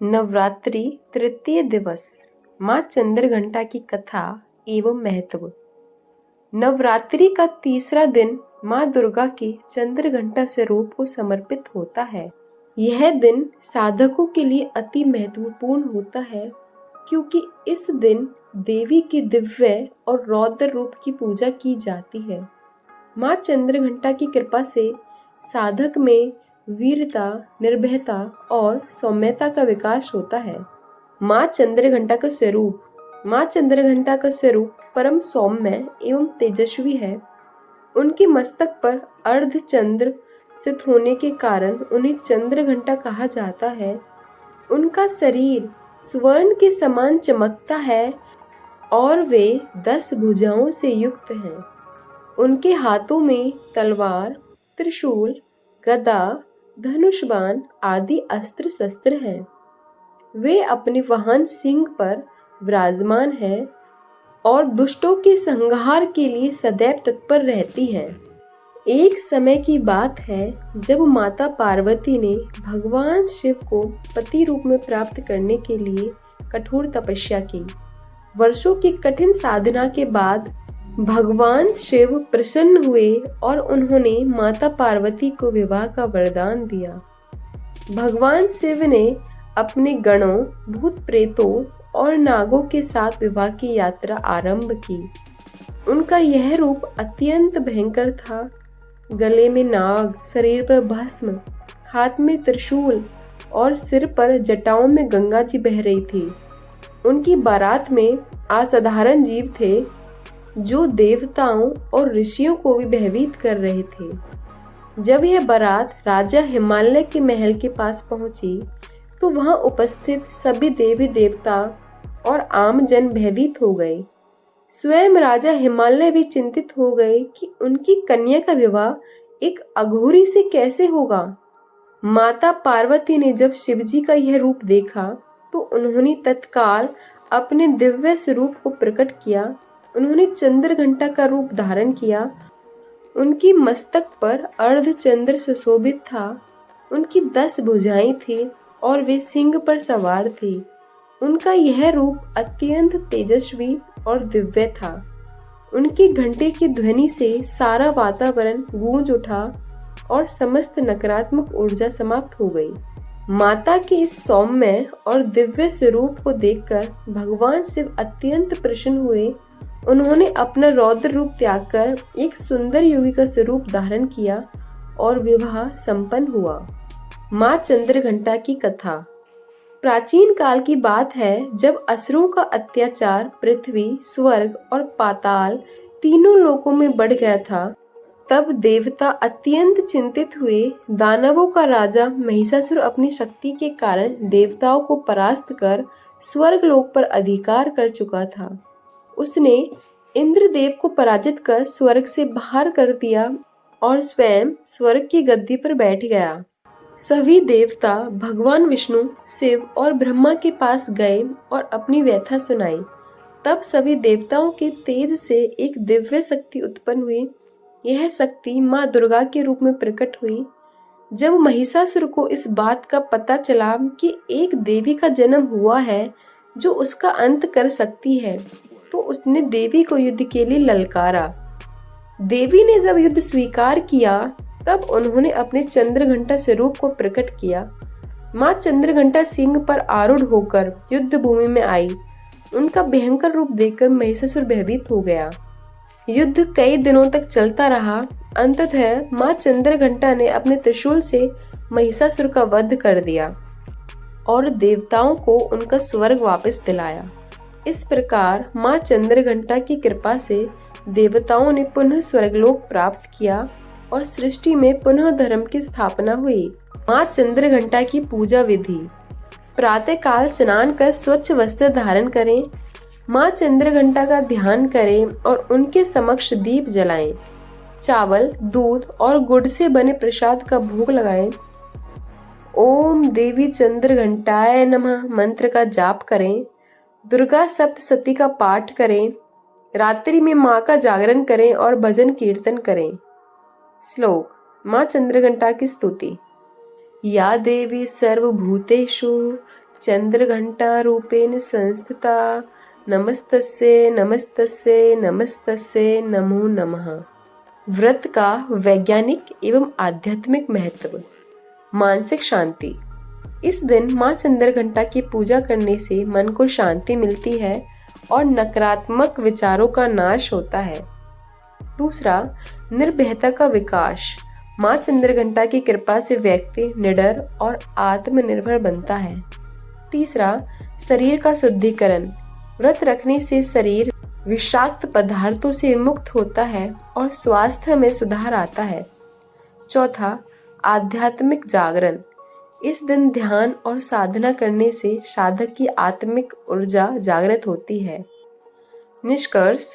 नवरात्रि तृतीय दिवस। माँ चंद्रघंटा की कथा एवं महत्व। नवरात्रि का तीसरा दिन माँ दुर्गा के चंद्रघंटा स्वरूप को समर्पित होता है। यह दिन साधकों के लिए अति महत्वपूर्ण होता है क्योंकि इस दिन देवी के दिव्य और रौद्र रूप की पूजा की जाती है। माँ चंद्रघंटा की कृपा से साधक में वीरता, निर्भयता और सौम्यता का विकास होता है। माँ चंद्रघंटा का स्वरूप। माँ चंद्रघंटा का स्वरूप परम सौम्य एवं तेजस्वी है। उनके मस्तक पर अर्ध चंद्र स्थित होने के कारण उन्हें चंद्रघंटा कहा जाता है। उनका शरीर स्वर्ण के समान चमकता है और वे 10 भुजाओं से युक्त हैं। उनके हाथों में तलवार, त्रिशूल, गदा, धनुष बाण आदि अस्त्र शस्त्र हैं। वे अपने वाहन सिंह पर विराजमान हैं और दुष्टों के संहार के लिए सदैव तत्पर रहती हैं। एक समय की बात है जब माता पार्वती ने भगवान शिव को पति रूप में प्राप्त करने के लिए कठोर तपस्या की। वर्षों की कठिन साधना के बाद भगवान शिव प्रसन्न हुए और उन्होंने माता पार्वती को विवाह का वरदान दिया। भगवान शिव ने अपने गणों, भूत प्रेतों और नागों के साथ विवाह की यात्रा आरंभ की। उनका यह रूप अत्यंत भयंकर था। गले में नाग, शरीर पर भस्म, हाथ में त्रिशूल और सिर पर जटाओं में गंगा जी बह रही थी। उनकी बारात में असाधारण जीव थे जो देवताओं और ऋषियों को भी भयभीत कर रहे थे। जब यह बारात राजा हिमालय के महल के पास पहुंची तो वहां उपस्थित सभी देवी देवता और आम जन भयभीत हो गए। स्वयं राजा हिमालय भी चिंतित हो गए कि उनकी कन्या का विवाह एक अघोरी से कैसे होगा। माता पार्वती ने जब शिवजी का यह रूप देखा तो उन्होंने तत्काल अपने दिव्य स्वरूप को प्रकट किया। उन्होंने चंद्रघंटा का रूप धारण किया। उनकी मस्तक पर अर्धचंद्र सुशोभित था। उनकी 10 भुजाएं थी और वे सिंह पर सवार थे। उनका यह रूप अत्यंत तेजस्वी और दिव्य था। उनकी घंटे की ध्वनि से सारा वातावरण गूंज उठा और समस्त नकारात्मक ऊर्जा समाप्त हो गई। माता के इस सौम्य और दिव्य स्वरूप को देखकर भगवान शिव अत्यंत प्रसन्न हुए। उन्होंने अपना रौद्र रूप त्याग कर एक सुंदर योगी का स्वरूप धारण किया और विवाह संपन्न हुआ। माँ चंद्रघंटा की कथा। प्राचीन काल की बात है जब असुरों का अत्याचार पृथ्वी, स्वर्ग और पाताल तीनों लोकों में बढ़ गया था। तब देवता अत्यंत चिंतित हुए। दानवों का राजा महिषासुर अपनी शक्ति के कारण देवताओं को परास्त कर स्वर्ग लोक पर अधिकार कर चुका था। उसने इंद्रदेव को पराजित कर स्वर्ग से बाहर कर दिया और स्वयं स्वर्ग की गद्दी पर बैठ गया। सभी देवता भगवान विष्णु, शिव और ब्रह्मा के पास गए और अपनी व्यथा सुनाई। तब सभी देवताओं के तेज से एक दिव्य शक्ति उत्पन्न हुई। यह शक्ति माँ दुर्गा के रूप में प्रकट हुई। जब महिषासुर को इस बात का पता चला कि एक देवी का जन्म हुआ है जो उसका अंत कर सकती है, तो उसने देवी को युद्ध के लिए ललकारा। देवी ने जब युद्ध स्वीकार किया तब उन्होंने अपने चंद्रघंटा स्वरूप को प्रकट किया। माँ चंद्रघंटा सिंह पर आरूढ़ होकर युद्ध भूमि में आई। उनका भयंकर रूप देखकर महिषासुर भयभीत हो गया। युद्ध कई दिनों तक चलता रहा। अंततः माँ चंद्रघंटा ने अपने त्रिशूल से महिषासुर का वध कर दिया और देवताओं को उनका स्वर्ग वापस दिलाया। इस प्रकार माँ चंद्रघंटा की कृपा से देवताओं ने पुनः स्वर्गलोक प्राप्त किया और सृष्टि में पुनः धर्म की स्थापना हुई। माँ चंद्रघंटा की पूजा विधि। प्रातः काल स्नान कर स्वच्छ वस्त्र धारण करें। माँ चंद्रघंटा का ध्यान करें और उनके समक्ष दीप जलाएं। चावल, दूध और गुड़ से बने प्रसाद का भोग लगाएं। ओम देवी चंद्रघंटाय नमः मंत्र का जाप करें। दुर्गा सप्तशती का पाठ करें। रात्रि में माँ का जागरण करें और भजन कीर्तन करें। श्लोक। माँ चंद्रघंटा की स्तुति। या देवी सर्वभूतेषु चंद्रघंटा रूपेण संस्थिता नमस्तस्ये नमस्तस्ये नमस्तस्ये नमो नमः। व्रत का वैज्ञानिक एवं आध्यात्मिक महत्व। मानसिक शांति। इस दिन माँ चंद्रघंटा की पूजा करने से मन को शांति मिलती है और नकारात्मक विचारों का नाश होता है। दूसरा, निर्भयता का विकास। माँ चंद्रघंटा की कृपा से व्यक्ति निडर और आत्मनिर्भर बनता है। तीसरा, शरीर का शुद्धिकरण। व्रत रखने से शरीर विषाक्त पदार्थों से मुक्त होता है और स्वास्थ्य में सुधार आता है। चौथा, आध्यात्मिक जागरण। इस दिन ध्यान और साधना करने से साधक की आत्मिक ऊर्जा जागृत होती है। निष्कर्ष,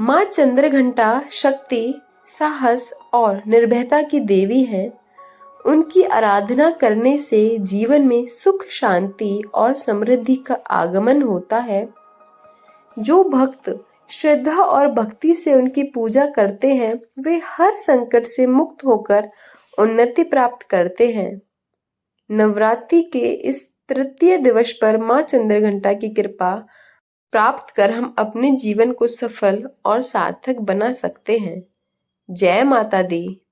माँ चंद्रघंटा शक्ति, साहस और निर्भयता की देवी हैं। उनकी आराधना करने से जीवन में सुख, शांति और समृद्धि का आगमन होता है। जो भक्त श्रद्धा और भक्ति से उनकी पूजा करते हैं वे हर संकट से मुक्त होकर उन्नति प्राप्त करते हैं। नवरात्रि के इस तृतीय दिवस पर माँ चंद्रघंटा की कृपा प्राप्त कर हम अपने जीवन को सफल और सार्थक बना सकते हैं। जय माता दी।